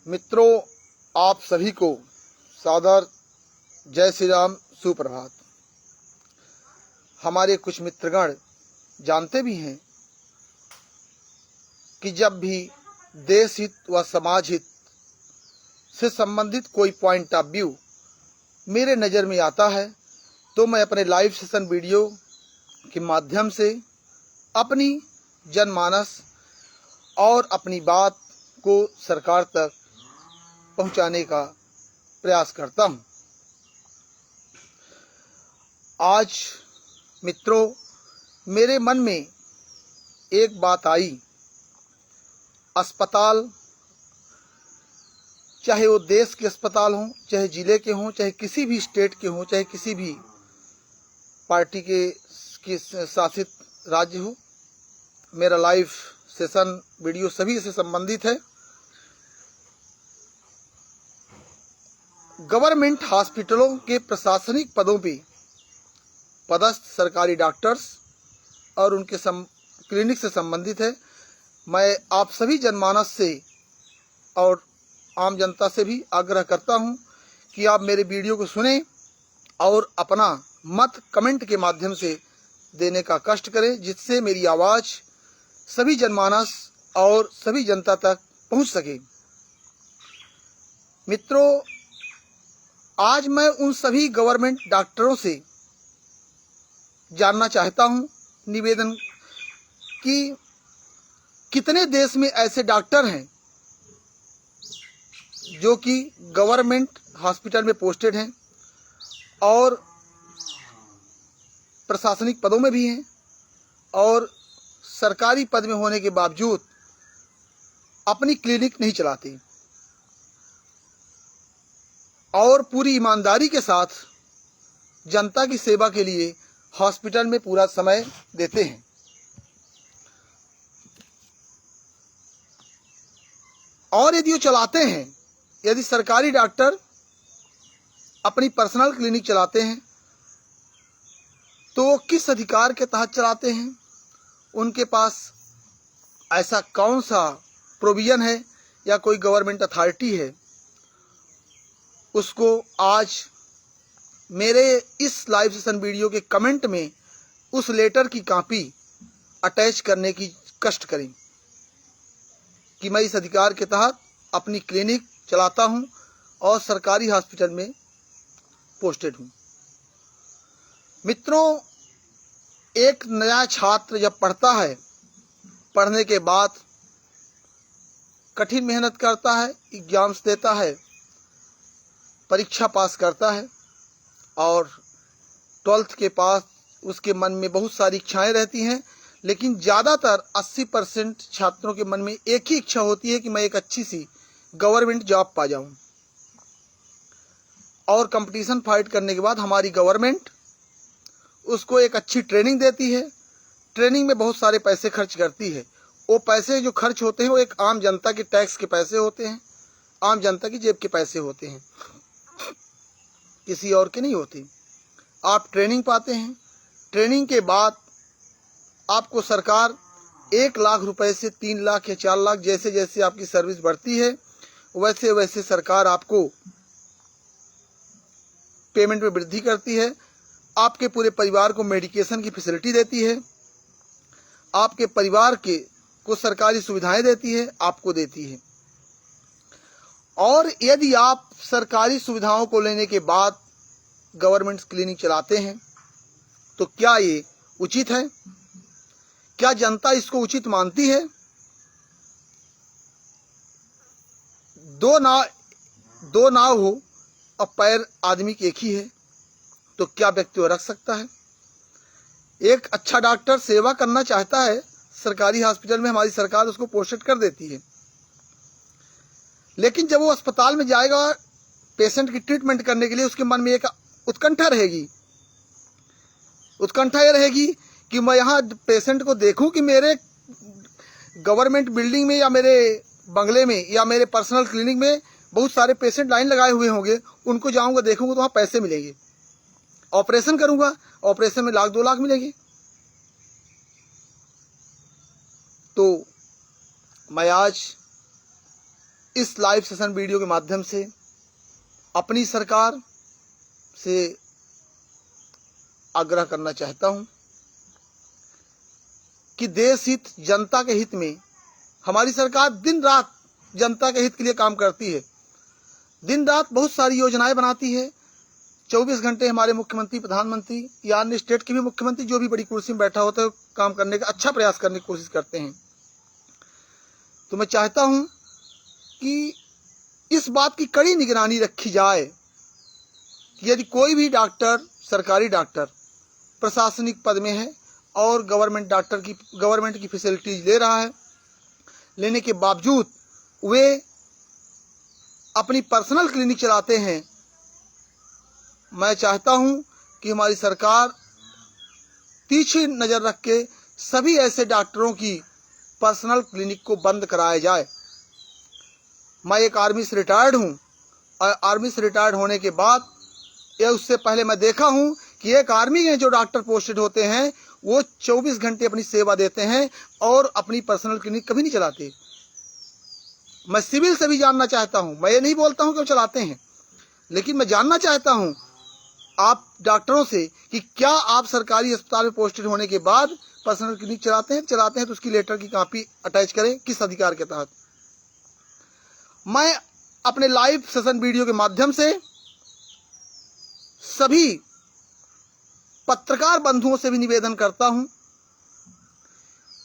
मित्रों, आप सभी को सादर जय श्री राम, सुप्रभात। हमारे कुछ मित्रगण जानते भी हैं कि जब भी देश हित व समाज हित से संबंधित कोई पॉइंट ऑफ व्यू मेरे नज़र में आता है तो मैं अपने लाइव सेशन वीडियो के माध्यम से अपनी जनमानस और अपनी बात को सरकार तक पहुंचाने का प्रयास करता हूं। आज मित्रों, मेरे मन में एक बात आई। अस्पताल, चाहे वो देश के अस्पताल हों, चाहे ज़िले के हों, चाहे किसी भी स्टेट के हों, चाहे किसी भी पार्टी के शासित राज्य हो, मेरा लाइव सेशन वीडियो सभी से संबंधित है। गवर्नमेंट हॉस्पिटलों के प्रशासनिक पदों पे पदस्थ सरकारी डॉक्टर्स और उनके क्लिनिक से संबंधित है। मैं आप सभी जनमानस से और आम जनता से भी आग्रह करता हूं कि आप मेरे वीडियो को सुनें और अपना मत कमेंट के माध्यम से देने का कष्ट करें, जिससे मेरी आवाज़ सभी जनमानस और सभी जनता तक पहुंच सके। मित्रों, आज मैं उन सभी गवर्नमेंट डॉक्टरों से जानना चाहता हूं, निवेदन कि कितने देश में ऐसे डॉक्टर हैं जो कि गवर्नमेंट हॉस्पिटल में पोस्टेड हैं और प्रशासनिक पदों में भी हैं और सरकारी पद में होने के बावजूद अपनी क्लिनिक नहीं चलाते और पूरी ईमानदारी के साथ जनता की सेवा के लिए हॉस्पिटल में पूरा समय देते हैं। और यदि वो चलाते हैं, यदि सरकारी डॉक्टर अपनी पर्सनल क्लिनिक चलाते हैं तो वो किस अधिकार के तहत चलाते हैं? उनके पास ऐसा कौन सा प्रोविजन है या कोई गवर्नमेंट अथॉरिटी है? उसको आज मेरे इस लाइव सेशन वीडियो के कमेंट में उस लेटर की कॉपी अटैच करने की कष्ट करें कि मैं इस अधिकार के तहत अपनी क्लिनिक चलाता हूं और सरकारी हॉस्पिटल में पोस्टेड हूं। मित्रों, एक नया छात्र जब पढ़ता है, पढ़ने के बाद कठिन मेहनत करता है, एग्जाम्स देता है, परीक्षा पास करता है और 12th के पास उसके मन में बहुत सारी इच्छाएं रहती हैं, लेकिन ज़्यादातर 80% छात्रों के मन में एक ही इच्छा होती है कि मैं एक अच्छी सी गवर्नमेंट जॉब पा जाऊं। और कंपटीशन फाइट करने के बाद हमारी गवर्नमेंट उसको एक अच्छी ट्रेनिंग देती है। ट्रेनिंग में बहुत सारे पैसे खर्च करती है। वो पैसे जो खर्च होते हैं वो एक आम जनता के टैक्स के पैसे होते हैं, आम जनता की जेब के पैसे होते हैं, किसी और के नहीं होते। आप ट्रेनिंग पाते हैं, ट्रेनिंग के बाद आपको सरकार 1 लाख रुपए से 3 लाख या 4 लाख, जैसे जैसे आपकी सर्विस बढ़ती है वैसे वैसे सरकार आपको पेमेंट में वृद्धि करती है। आपके पूरे परिवार को मेडिकेशन की फैसिलिटी देती है, आपके परिवार को सरकारी सुविधाएं देती है, आपको देती है। और यदि आप सरकारी सुविधाओं को लेने के बाद गवर्नमेंट क्लिनिक चलाते हैं तो क्या ये उचित है? क्या जनता इसको उचित मानती है? दो नाव हो और पैर आदमी की एक ही है तो क्या व्यक्ति वो रख सकता है? एक अच्छा डॉक्टर सेवा करना चाहता है, सरकारी हॉस्पिटल में हमारी सरकार उसको पोस्टेड कर देती है, लेकिन जब वो अस्पताल में जाएगा पेशेंट की ट्रीटमेंट करने के लिए, उसके मन में एक उत्कंठा रहेगी। उत्कंठा ये रहेगी कि मैं यहाँ पेशेंट को देखूं कि मेरे गवर्नमेंट बिल्डिंग में या मेरे बंगले में या मेरे पर्सनल क्लिनिक में बहुत सारे पेशेंट लाइन लगाए हुए होंगे, उनको जाऊंगा देखूंगा तो वहाँ पैसे मिलेंगे। ऑपरेशन करूंगा, ऑपरेशन में 1 लाख 2 लाख मिलेंगे। तो मैं आज इस लाइव सेशन वीडियो के माध्यम से अपनी सरकार से आग्रह करना चाहता हूं कि देश हित, जनता के हित में हमारी सरकार दिन रात जनता के हित के लिए काम करती है। दिन रात बहुत सारी योजनाएं बनाती है। 24 घंटे हमारे मुख्यमंत्री, प्रधानमंत्री या अन्य स्टेट के भी मुख्यमंत्री जो भी बड़ी कुर्सी में बैठा होता है काम करने का अच्छा प्रयास करने की कोशिश करते हैं। तो मैं चाहता हूं कि इस बात की कड़ी निगरानी रखी जाए कि यदि कोई भी डॉक्टर, सरकारी डॉक्टर प्रशासनिक पद में है और गवर्नमेंट की फैसिलिटीज ले रहा है, लेने के बावजूद वे अपनी पर्सनल क्लिनिक चलाते हैं, मैं चाहता हूं कि हमारी सरकार तीखी नज़र रख के सभी ऐसे डॉक्टरों की पर्सनल क्लिनिक को बंद कराया जाए। मैं एक आर्मी से रिटायर्ड हूं और आर्मी से रिटायर्ड होने के बाद या उससे पहले मैं देखा हूं कि एक आर्मी में जो डॉक्टर पोस्टेड होते हैं वो 24 घंटे अपनी सेवा देते हैं और अपनी पर्सनल क्लिनिक कभी नहीं चलाते। मैं सिविल से भी जानना चाहता हूं, मैं ये नहीं बोलता हूं कि वो चलाते हैं, लेकिन मैं जानना चाहता हूं आप डॉक्टरों से कि क्या आप सरकारी अस्पताल में पोस्टेड होने के बाद पर्सनल क्लिनिक चलाते हैं तो उसकी लेटर की कॉपी अटैच करें, किस अधिकार के तहत। मैं अपने लाइव सेशन वीडियो के माध्यम से सभी पत्रकार बंधुओं से भी निवेदन करता हूं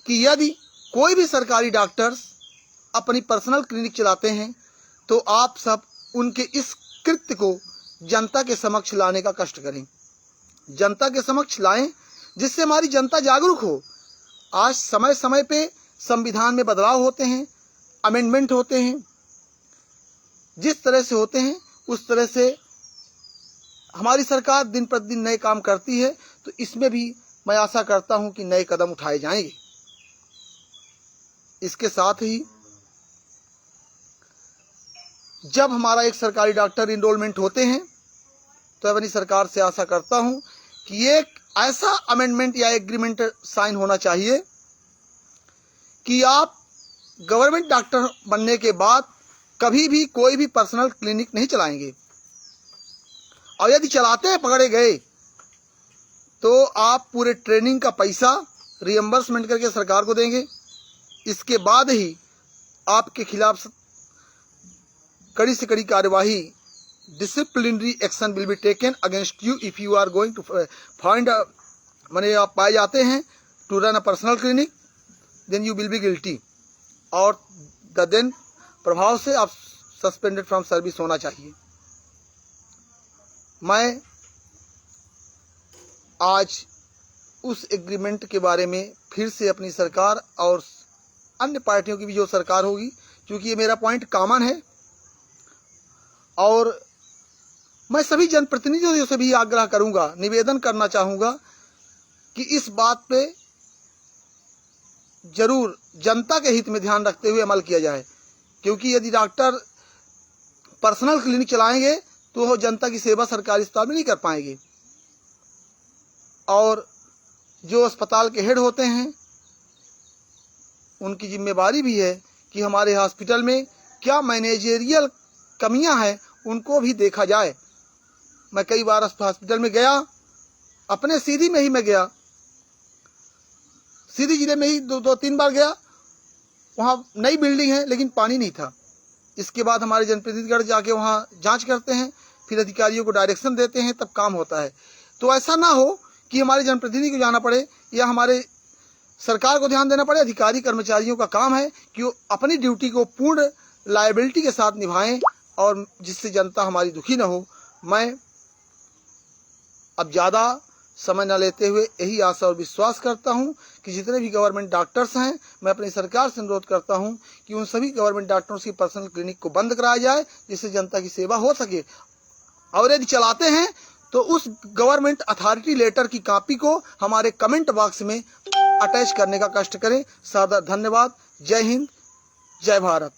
कि यदि कोई भी सरकारी डॉक्टर्स अपनी पर्सनल क्लिनिक चलाते हैं तो आप सब उनके इस कृत्य को जनता के समक्ष लाने का कष्ट करें, जनता के समक्ष लाएं, जिससे हमारी जनता जागरूक हो। आज समय समय पे संविधान में बदलाव होते हैं, अमेंडमेंट होते हैं, जिस तरह से होते हैं उस तरह से हमारी सरकार दिन प्रतिदिन नए काम करती है। तो इसमें भी मैं आशा करता हूं कि नए कदम उठाए जाएंगे। इसके साथ ही जब हमारा एक सरकारी डॉक्टर इनरोलमेंट होते हैं तो अपनी सरकार से आशा करता हूं कि एक ऐसा अमेंडमेंट या एग्रीमेंट साइन होना चाहिए कि आप गवर्नमेंट डॉक्टर बनने के बाद कभी भी कोई भी पर्सनल क्लिनिक नहीं चलाएंगे, और यदि चलाते हैं पकड़े गए तो आप पूरे ट्रेनिंग का पैसा रिएम्बर्समेंट करके सरकार को देंगे। इसके बाद ही आपके खिलाफ कड़ी से कड़ी कार्यवाही, disciplinary action will be taken against you if you are going to find माने आप पाए जाते हैं to run a personal clinic, then you will be guilty, और देन प्रभाव से आप सस्पेंडेड फ्रॉम सर्विस होना चाहिए। मैं आज उस एग्रीमेंट के बारे में फिर से अपनी सरकार और अन्य पार्टियों की भी जो सरकार होगी, क्योंकि ये मेरा पॉइंट कॉमन है, और मैं सभी जनप्रतिनिधियों से भी आग्रह करूंगा, निवेदन करना चाहूंगा कि इस बात पे जरूर जनता के हित में ध्यान रखते हुए अमल किया जाए। क्योंकि यदि डॉक्टर पर्सनल क्लिनिक चलाएंगे तो वो जनता की सेवा सरकारी अस्पताल में नहीं कर पाएंगे, और जो अस्पताल के हेड होते हैं उनकी जिम्मेवारी भी है कि हमारे हॉस्पिटल में क्या मैनेजरियल कमियां हैं उनको भी देखा जाए। मैं कई बार हॉस्पिटल में गया, अपने सीधी में ही मैं गया, सीधी जिले में ही दो तीन बार गया, वहाँ नई बिल्डिंग है लेकिन पानी नहीं था। इसके बाद हमारे जनप्रतिनिधिगण जाके वहाँ जांच करते हैं, फिर अधिकारियों को डायरेक्शन देते हैं, तब काम होता है। तो ऐसा ना हो कि हमारे जनप्रतिनिधि को जाना पड़े या हमारे सरकार को ध्यान देना पड़े। अधिकारी कर्मचारियों का काम है कि वो अपनी ड्यूटी को पूर्ण लायबिलिटी के साथ निभाएं और जिससे जनता हमारी दुखी न हो। मैं अब ज़्यादा समय न लेते हुए यही आशा और विश्वास करता हूं कि जितने भी गवर्नमेंट डॉक्टर्स हैं, मैं अपनी सरकार से अनुरोध करता हूं कि उन सभी गवर्नमेंट डॉक्टर्स की पर्सनल क्लिनिक को बंद कराया जाए, जिससे जनता की सेवा हो सके। और यदि चलाते हैं तो उस गवर्नमेंट अथॉरिटी लेटर की कॉपी को हमारे कमेंट बॉक्स में अटैच करने का कष्ट करें। सादर धन्यवाद। जय हिंद, जय भारत।